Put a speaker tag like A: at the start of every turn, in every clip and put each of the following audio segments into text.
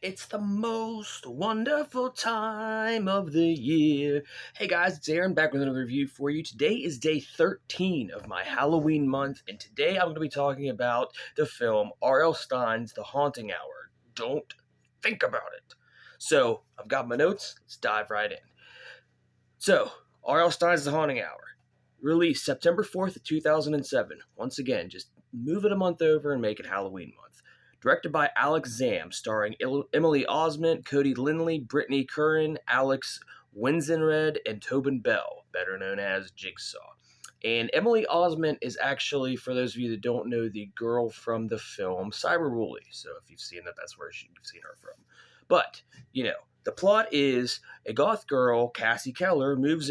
A: It's the most wonderful time of the year. Hey guys, it's Aaron back with another review for you. Today is day 13 of my Halloween month, and today I'm going to be talking about the film R.L. Stine's The Haunting Hour. Don't think about it. So, I've got my notes. Let's dive right in. So, R.L. Stine's The Haunting Hour. Released September 4th of 2007. Once again, just move it a month over and make it Halloween month. Directed by Alex Zam, starring Emily Osment, Cody Lindley, Brittany Curran, Alex Winzenred, and Tobin Bell, better known as Jigsaw. And Emily Osment is actually, for those of you that don't know, the girl from the film Cyberbully. So if you've seen that, that's where you've seen her from. But, the plot is a goth girl, Cassie Keller, moves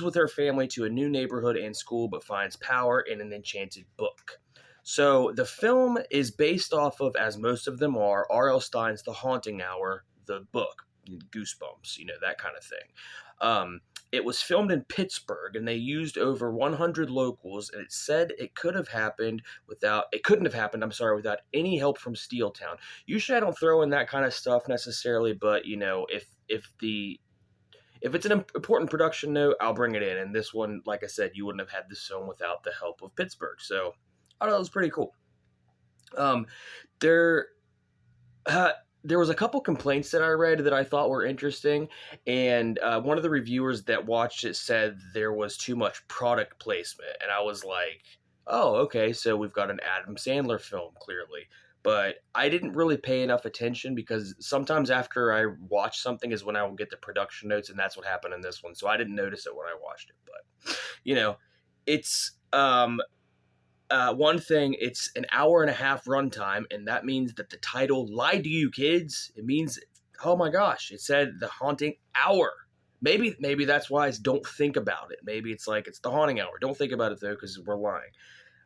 A: with her family to a new neighborhood and school, but finds power in an enchanted book. So the film is based off of, as most of them are, R.L. Stine's The Haunting Hour, the book, Goosebumps, that kind of thing. It was filmed in Pittsburgh, and they used over 100 locals, and it said it couldn't have happened without any help from Steeltown. Usually I don't throw in that kind of stuff necessarily, but, if it's an important production note, I'll bring it in. And this one, like I said, you wouldn't have had this film without the help of Pittsburgh. So I thought it was pretty cool. There was a couple complaints that I read that I thought were interesting, and one of the reviewers that watched it said there was too much product placement, and I was like, oh, okay, so we've got an Adam Sandler film, clearly. But I didn't really pay enough attention because sometimes after I watch something is when I will get the production notes, and that's what happened in this one, so I didn't notice it when I watched it. But, it's... one thing, it's an hour and a half runtime, and that means that the title lied to you, kids. It means, oh my gosh, it said The Haunting Hour. Maybe that's why it's don't think about it. Maybe it's like it's The Haunting Hour. Don't think about it, though, because we're lying.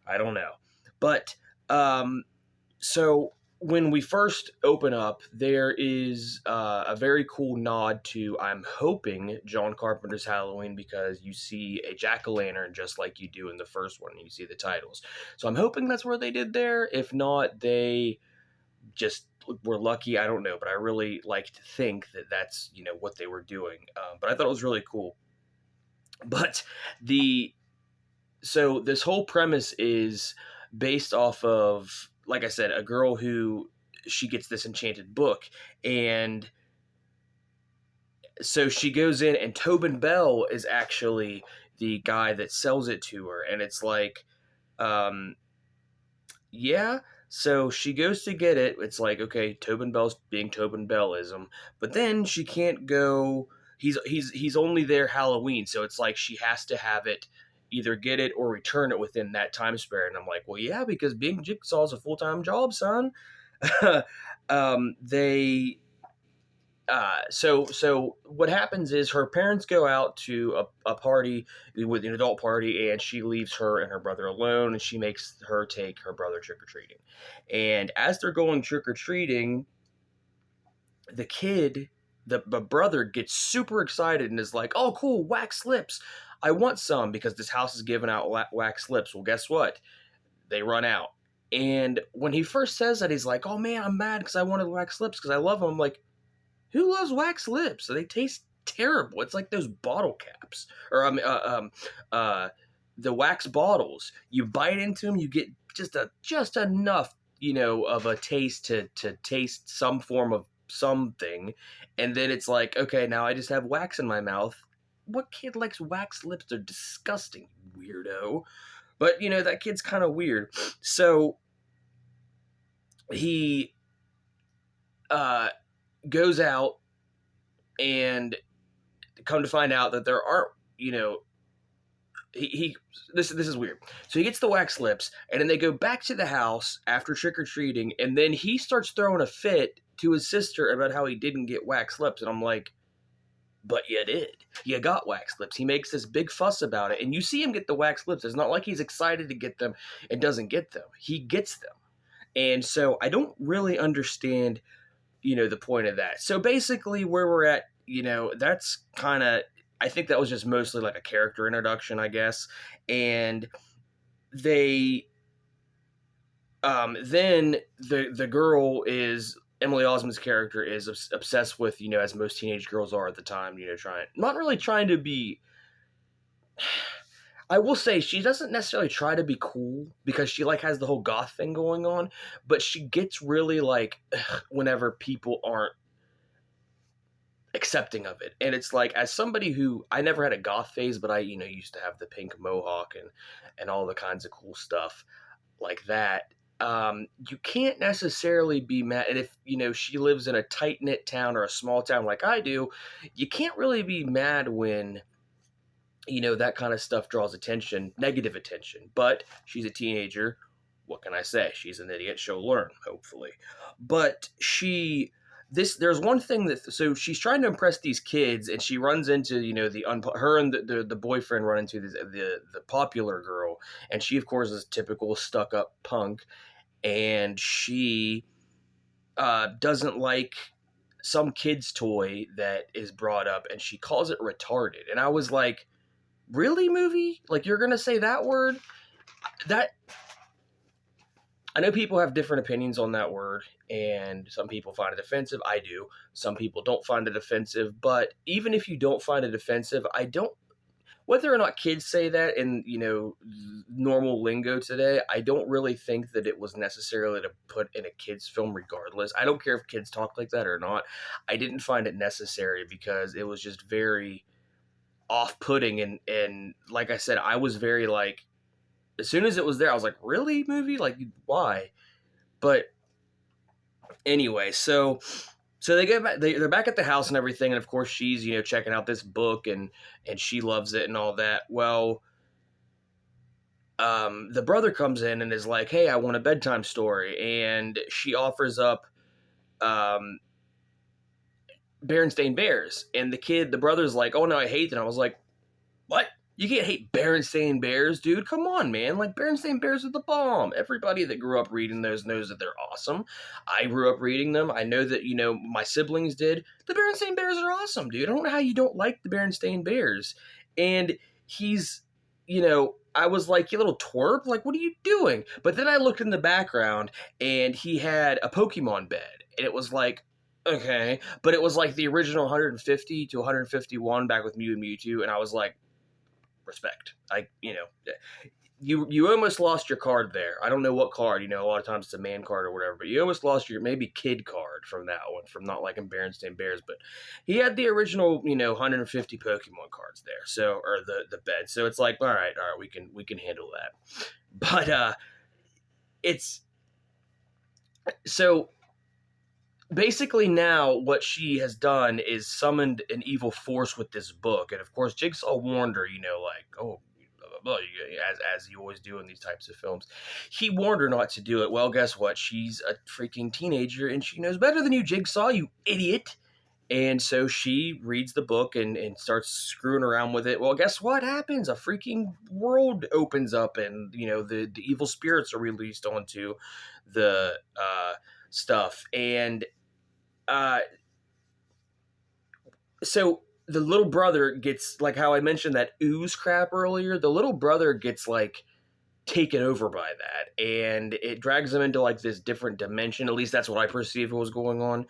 A: I don't know. But, so when we first open up, there is a very cool nod to, I'm hoping, John Carpenter's Halloween, because you see a jack-o'-lantern just like you do in the first one, and you see the titles. So I'm hoping that's where they did there. If not, they just were lucky. I don't know, but I really like to think that that's, what they were doing. But I thought it was really cool. But so this whole premise is based off of, like I said, a girl who she gets this enchanted book, and so she goes in, and Tobin Bell is actually the guy that sells it to her, and it's like, yeah. So she goes to get it. It's like, okay, Tobin Bell's being Tobin Bellism, but then she can't go. He's only there Halloween, so it's like she has to have it, either get it or return it within that time span. And I'm like, well, yeah, because being Jigsaw is a full-time job, son. So what happens is her parents go out to a party, with an adult party, and she leaves her and her brother alone, and she makes her take her brother trick-or-treating. And as they're going trick-or-treating, the brother gets super excited and is like, oh, cool, wax lips. I want some, because this house is giving out wax lips. Well, guess what? They run out. And when he first says that, he's like, oh man, I'm mad because I wanted wax lips because I love them. I'm like, who loves wax lips? They taste terrible. It's like those bottle caps, or the wax bottles. You bite into them, you get just enough, of a taste to taste some form of something, and then it's like, okay, now I just have wax in my mouth. What kid likes wax lips? They're disgusting, weirdo. But, that kid's kind of weird. So he goes out, and come to find out that there aren't, this is weird. So he gets the wax lips, and then they go back to the house after trick-or-treating, and then he starts throwing a fit to his sister about how he didn't get wax lips, and I'm like, but you did. You got wax lips. He makes this big fuss about it, and you see him get the wax lips. It's not like he's excited to get them and doesn't get them. He gets them. And so I don't really understand, the point of that. So basically where we're at, that's kind of, I think that was just mostly like a character introduction, I guess. And they, then the girl is Emily Osment's character is obsessed with, as most teenage girls are at the time, not really trying to be. I will say she doesn't necessarily try to be cool because she like has the whole goth thing going on, but she gets really like whenever people aren't accepting of it. And it's like, as somebody who, I never had a goth phase, but I used to have the pink mohawk and all the kinds of cool stuff like that. You can't necessarily be mad. And if she lives in a tight knit town or a small town like I do, you can't really be mad when that kind of stuff draws attention, negative attention. But she's a teenager. What can I say? She's an idiot. She'll learn, hopefully. But there's one thing so she's trying to impress these kids, and she runs into her and the boyfriend run into the popular girl, and she of course is typical stuck up punk, and she doesn't like some kid's toy that is brought up, and she calls it retarded, and I was like, really, movie? Like, you're gonna say that word? That, I know people have different opinions on that word, and some people find it offensive. I do. Some people don't find it offensive, but even if you don't find it offensive, I don't, whether or not kids say that in, normal lingo today, I don't really think that it was necessarily to put in a kid's film regardless. I don't care if kids talk like that or not. I didn't find it necessary because it was just very off-putting, and like I said, I was very like, as soon as it was there, I was like, really, movie? Like, why? But anyway, so they get back, they're back at the house and everything, and of course she's checking out this book, and she loves it and all that. Well, the brother comes in and is like, hey, I want a bedtime story, and she offers up Berenstain Bears, and the brother's like, oh no, I hate them. I was like, what? You can't hate Berenstain Bears, dude. Come on, man. Like, Berenstain Bears are the bomb. Everybody that grew up reading those knows that they're awesome. I grew up reading them. I know that, my siblings did. The Berenstain Bears are awesome, dude. I don't know how you don't like the Berenstain Bears. And he's, I was like, you little twerp. Like, what are you doing? But then I looked in the background, and he had a Pokemon bed. And it was like, okay. But it was like the original 150 to 151 back with Mew and Mewtwo. And I was like, respect. You almost lost your card there. I don't know what card, a lot of times it's a man card or whatever, but you almost lost your maybe kid card from that one, from not liking Berenstain Bears. But he had the original, 150 Pokemon cards there, so, or the bed. So it's like, all right, we can handle that. But it's so basically now what she has done is summoned an evil force with this book, and of course Jigsaw warned her, like, oh, blah, blah, blah, as you always do in these types of films. He warned her not to do it. Well, guess what? She's a freaking teenager, and she knows better than you, Jigsaw, you idiot. And so she reads the book and starts screwing around with it. Well, guess what happens? A freaking world opens up, and the evil spirits are released onto the stuff, and so the little brother gets, like how I mentioned that ooze crap earlier, the little brother gets like taken over by that, and it drags them into like this different dimension. At least that's what I perceived was going on.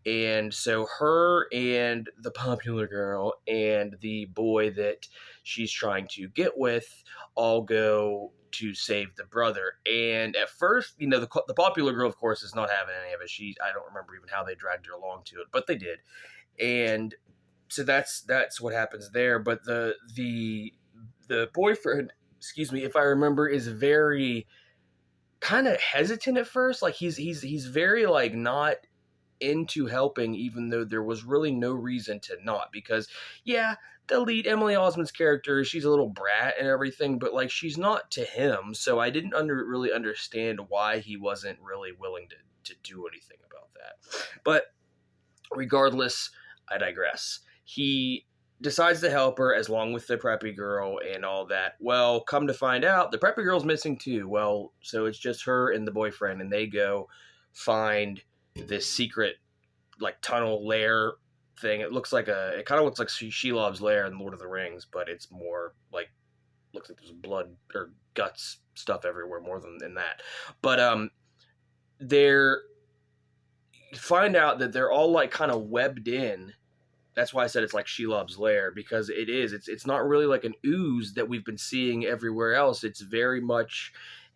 A: And so her and the popular girl and the boy that she's trying to get with all go to save the brother. And at first, the popular girl, of course, is not having any of it. I don't remember even how they dragged her along to it, but they did. And so that's what happens there. But the boyfriend, excuse me, if I remember, is very kind of hesitant at first. Like he's very like not into helping, even though there was really no reason to not, because yeah, the lead, Emily Osment's character, she's a little brat and everything, but like she's not to him, so I didn't really understand why he wasn't really willing to do anything about that. But regardless, I digress. He decides to help her as long with the preppy girl and all that. Well, come to find out, the preppy girl's missing too. Well, so it's just her and the boyfriend, and they go find this secret like tunnel lair thing. It kind of looks like Shelob's lair in Lord of the Rings, but it's more like, looks like there's blood or guts stuff everywhere more than that. But find out that they're all like kind of webbed in. That's why I said it's like Shelob's lair, because it is. It's not really like an ooze that we've been seeing everywhere else. It's very much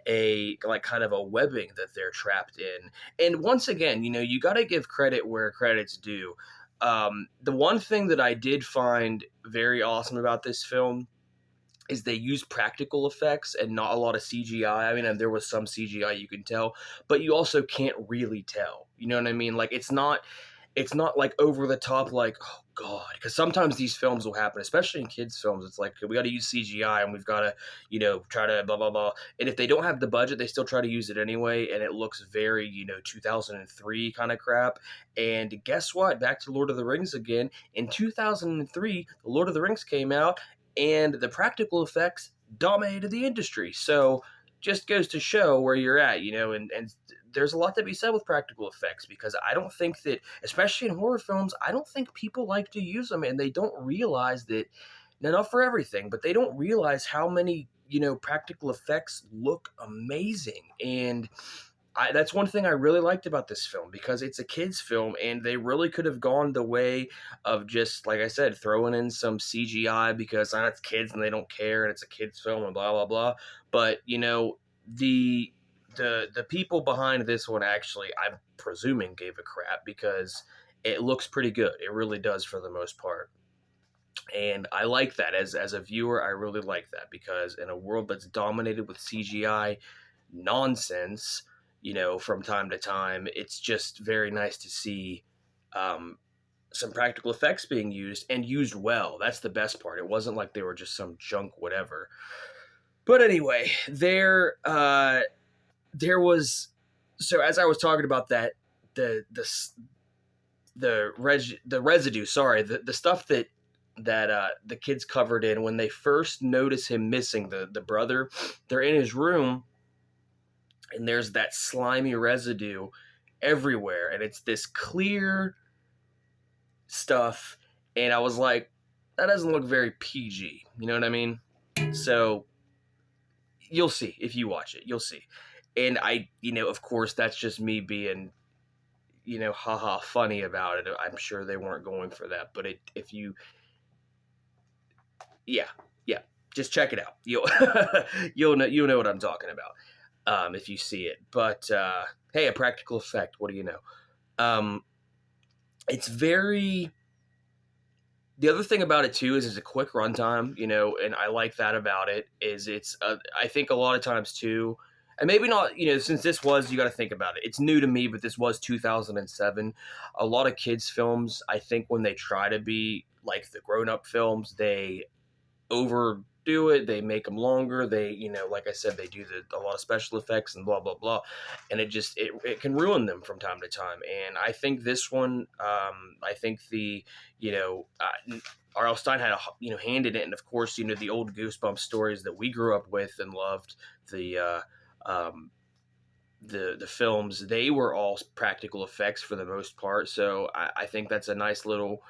A: a like kind of a webbing that they're trapped in. And once again, you got to give credit where credit's due. The one thing that I did find very awesome about this film is they use practical effects and not a lot of CGI. I mean, there was some CGI you can tell, but you also can't really tell. You know what I mean? Like it's not like over the top, like, oh god, because sometimes these films will happen, especially in kids films. It's like we got to use CGI and we've got to try to blah blah blah, and if they don't have the budget, they still try to use it anyway, and it looks very 2003 kind of crap. And guess what, back to Lord of the Rings again. In 2003, the Lord of the Rings came out, and the practical effects dominated the industry. So just goes to show where you're at, and there's a lot to be said with practical effects, because I don't think that, especially in horror films, I don't think people like to use them, and they don't realize that, now, not for everything, but they don't realize how many, practical effects look amazing. And that's one thing I really liked about this film, because it's a kids film, and they really could have gone the way of just, like I said, throwing in some CGI because it's kids and they don't care and it's a kids film and blah blah blah. But the the people behind this one, actually, I'm presuming, gave a crap, because it looks pretty good. It really does, for the most part. And I like that. As a viewer, I really like that, because in a world that's dominated with CGI nonsense, from time to time, it's just very nice to see some practical effects being used, and used well. That's the best part. It wasn't like they were just some junk whatever. But anyway, there was, so as I was talking about that, the residue, sorry, the stuff that the kids covered in when they first notice him missing, the brother, they're in his room, and there's that slimy residue everywhere, and it's this clear stuff, and I was like, that doesn't look very PG, you know what I mean? So you'll see. If you watch it, you'll see. And of course, that's just me being, haha, funny about it. I'm sure they weren't going for that, but yeah, just check it out. You'll know what I'm talking about, if you see it. But hey, a practical effect. What do you know? It's very. The other thing about it too is it's a quick runtime, and I like that about it. Is it's I think a lot of times too, and maybe not, since this was, you got to think about it. It's new to me, but this was 2007. A lot of kids films, I think, when they try to be like the grown-up films, they overdo it. They make them longer. They, like I said, they do a lot of special effects and blah blah blah, and it can ruin them from time to time. And I think this one, I think R.L. Stine had a hand in it, and of course, the old Goosebumps stories that we grew up with and loved, the films, they were all practical effects for the most part. So I think that's a nice little,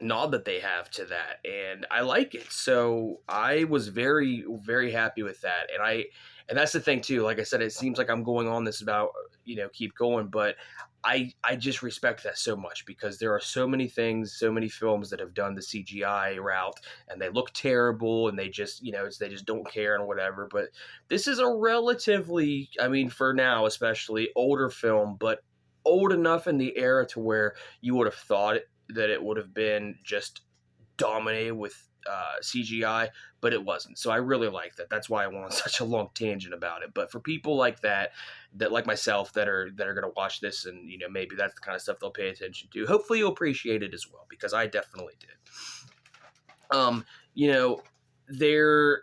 A: nod that they have to that, and I like it. So I was very, very happy with that. And that's the thing too, like I said, it seems like I'm going on this about keep going, but I just respect that so much, because there are so many things, so many films that have done the CGI route, and they look terrible, and they just they just don't care and whatever. But this is a relatively, I mean, for now especially, older film, but old enough in the era to where you would have thought that it would have been just dominated with CGI, but it wasn't. So I really like that. That's why I went on such a long tangent about it. But for people like that like myself, that are going to watch this, and maybe that's the kind of stuff they'll pay attention to, hopefully you'll appreciate it as well, because I definitely did. There.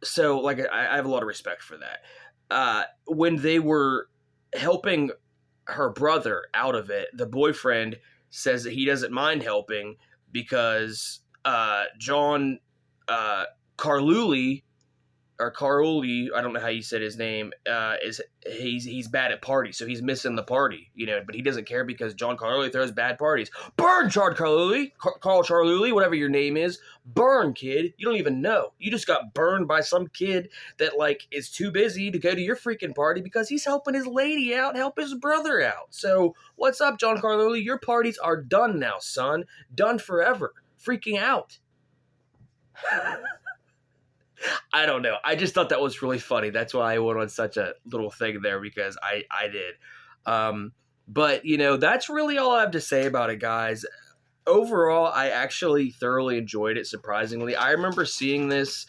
A: So like I have a lot of respect for that. When they were helping her brother out of it, the boyfriend says that he doesn't mind helping, because John Carluli, or Caroli, I don't know how you said his name, is he's bad at parties, so he's missing the party, but he doesn't care because John Caroli throws bad parties. Burn, John Caroli, Carl Charluli, whatever your name is. Burn, kid. You don't even know. You just got burned by some kid that, is too busy to go to your freaking party because he's helping his lady out, help his brother out. So, what's up, John Carloli? Your parties are done now, son. Done forever. Freaking out. I don't know. I just thought that was really funny. That's why I went on such a little thing there, because I did. But, that's really all I have to say about it, guys. Overall, I actually thoroughly enjoyed it, surprisingly. I remember seeing this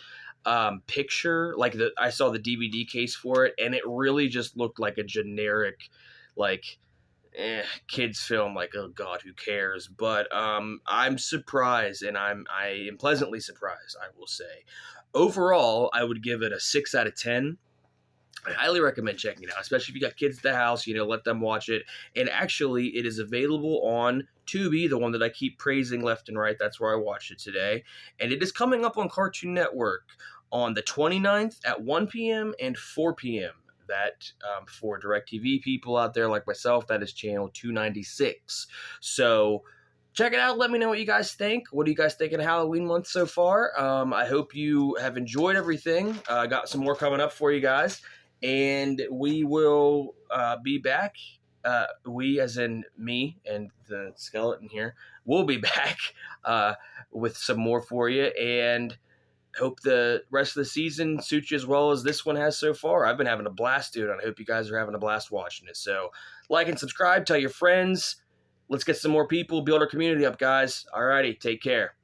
A: picture, I saw the DVD case for it, and it really just looked like a generic, kids film, oh god, who cares? But I'm surprised, and I am pleasantly surprised, I will say. Overall, I would give it a 6 out of 10. I highly recommend checking it out, especially if you got kids at the house, let them watch it. And actually, it is available on Tubi, the one that I keep praising left and right. That's where I watched it today. And it is coming up on Cartoon Network on the 29th at 1 p.m. and 4 p.m. That, for DirecTV people out there like myself, that is channel 296. So check it out. Let me know what you guys think. What do you guys think of Halloween month so far? I hope you have enjoyed everything. I got some more coming up for you guys. And we will be back. We, as in me and the skeleton here, will be back with some more for you. And hope the rest of the season suits you as well as this one has so far. I've been having a blast, dude, and I hope you guys are having a blast watching it. So like and subscribe, tell your friends. Let's get some more people, build our community up, guys. Alrighty, take care.